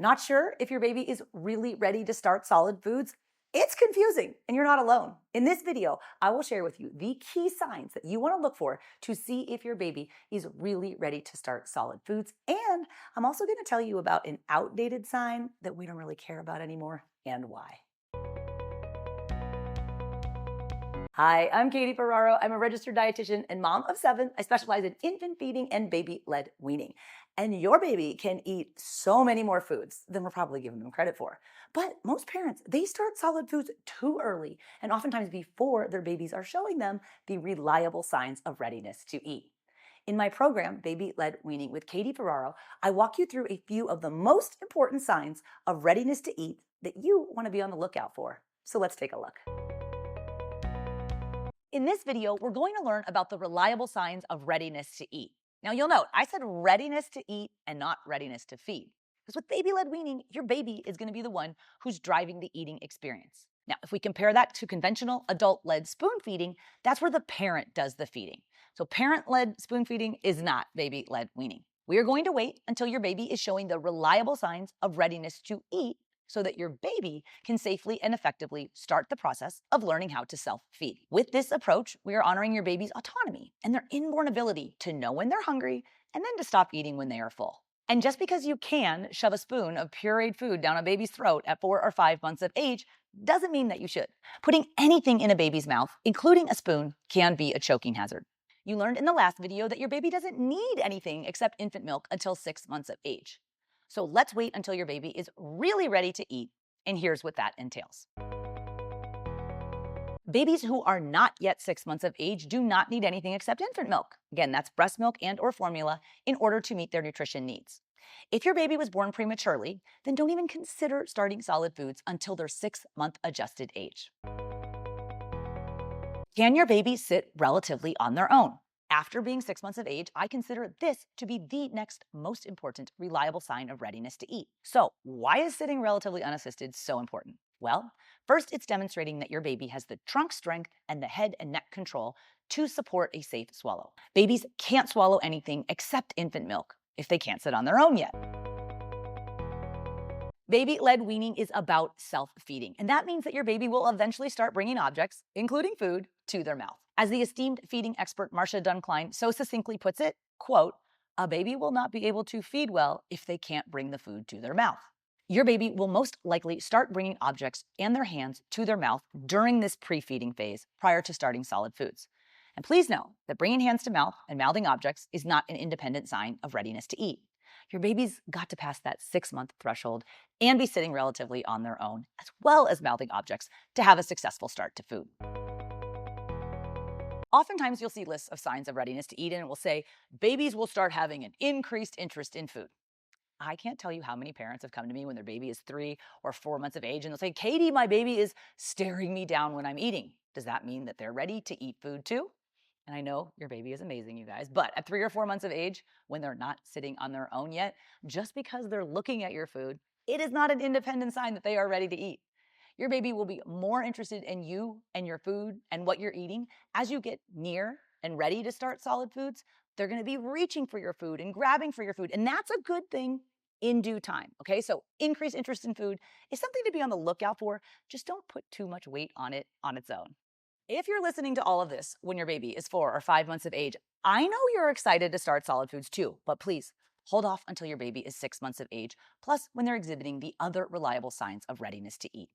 Not sure if your baby is really ready to start solid foods? It's confusing, and you're not alone. In this video, I will share with you the key signs that you want to look for to see if your baby is really ready to start solid foods. And I'm also going to tell you about an outdated sign that we don't really care about anymore and why. Hi, I'm Katie Ferraro. I'm a registered dietitian and mom of 7. I specialize in infant feeding and baby-led weaning. And your baby can eat so many more foods than we're probably giving them credit for. But most parents, they start solid foods too early and oftentimes before their babies are showing them the reliable signs of readiness to eat. In my program, Baby-Led Weaning with Katie Ferraro, I walk you through a few of the most important signs of readiness to eat that you want to be on the lookout for. So let's take a look. In this video, we're going to learn about the reliable signs of readiness to eat. Now you'll note, I said readiness to eat and not readiness to feed. Because with baby-led weaning, your baby is going to be the one who's driving the eating experience. Now, if we compare that to conventional adult-led spoon feeding, that's where the parent does the feeding. So parent-led spoon feeding is not baby-led weaning. We are going to wait until your baby is showing the reliable signs of readiness to eat so that your baby can safely and effectively start the process of learning how to self-feed. With this approach, we are honoring your baby's autonomy and their inborn ability to know when they're hungry and then to stop eating when they are full. And just because you can shove a spoon of pureed food down a baby's throat at 4 or 5 months of age doesn't mean that you should. Putting anything in a baby's mouth, including a spoon, can be a choking hazard. You learned in the last video that your baby doesn't need anything except infant milk until 6 months of age. So let's wait until your baby is really ready to eat, and here's what that entails. Babies who are not yet 6 months of age do not need anything except infant milk. Again, that's breast milk and or formula in order to meet their nutrition needs. If your baby was born prematurely, then don't even consider starting solid foods until their 6-month adjusted age. Can your baby sit relatively on their own? After being 6 months of age, I consider this to be the next most important reliable sign of readiness to eat. So why is sitting relatively unassisted so important? Well, first, it's demonstrating that your baby has the trunk strength and the head and neck control to support a safe swallow. Babies can't swallow anything except infant milk if they can't sit on their own yet. Baby-led weaning is about self-feeding, and that means that your baby will eventually start bringing objects, including food, to their mouth. As the esteemed feeding expert Marcia Duncline so succinctly puts it, quote, "A baby will not be able to feed well if they can't bring the food to their mouth." Your baby will most likely start bringing objects and their hands to their mouth during this pre-feeding phase prior to starting solid foods. And please know that bringing hands to mouth and mouthing objects is not an independent sign of readiness to eat. Your baby's got to pass that 6-month threshold and be sitting relatively on their own, as well as mouthing objects, to have a successful start to food. Oftentimes, you'll see lists of signs of readiness to eat, and it will say, babies will start having an increased interest in food. I can't tell you how many parents have come to me when their baby is 3 or 4 months of age, and they'll say, Katie, my baby is staring me down when I'm eating. Does that mean that they're ready to eat food too? And I know your baby is amazing, you guys, but at 3 or 4 months of age, when they're not sitting on their own yet, just because they're looking at your food, it is not an independent sign that they are ready to eat. Your baby will be more interested in you and your food and what you're eating. As you get near and ready to start solid foods, they're going to be reaching for your food and grabbing for your food. And that's a good thing in due time. Okay, so increased interest in food is something to be on the lookout for. Just don't put too much weight on it on its own. If you're listening to all of this when your baby is 4 or 5 months of age, I know you're excited to start solid foods too, but please hold off until your baby is 6 months of age, plus when they're exhibiting the other reliable signs of readiness to eat.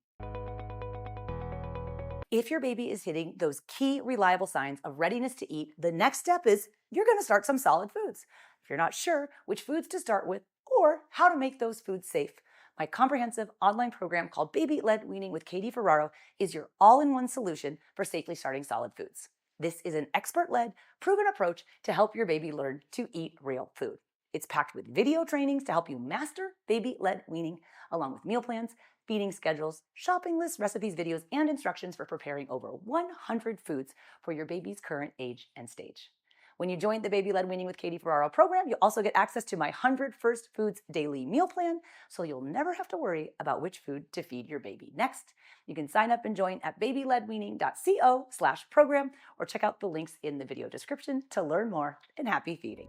If your baby is hitting those key reliable signs of readiness to eat, the next step is you're going to start some solid foods. If you're not sure which foods to start with or how to make those foods safe, my comprehensive online program called Baby-Led Weaning with Katie Ferraro is your all-in-one solution for safely starting solid foods. This is an expert-led, proven approach to help your baby learn to eat real food. It's packed with video trainings to help you master baby-led weaning, along with meal plans, feeding schedules, shopping lists, recipes, videos, and instructions for preparing over 100 foods for your baby's current age and stage. When you join the Baby-Led Weaning with Katie Ferraro program, you'll also get access to my 100 First Foods daily meal plan, so you'll never have to worry about which food to feed your baby next. You can sign up and join at babyledweaning.co/program or check out the links in the video description to learn more, and happy feeding.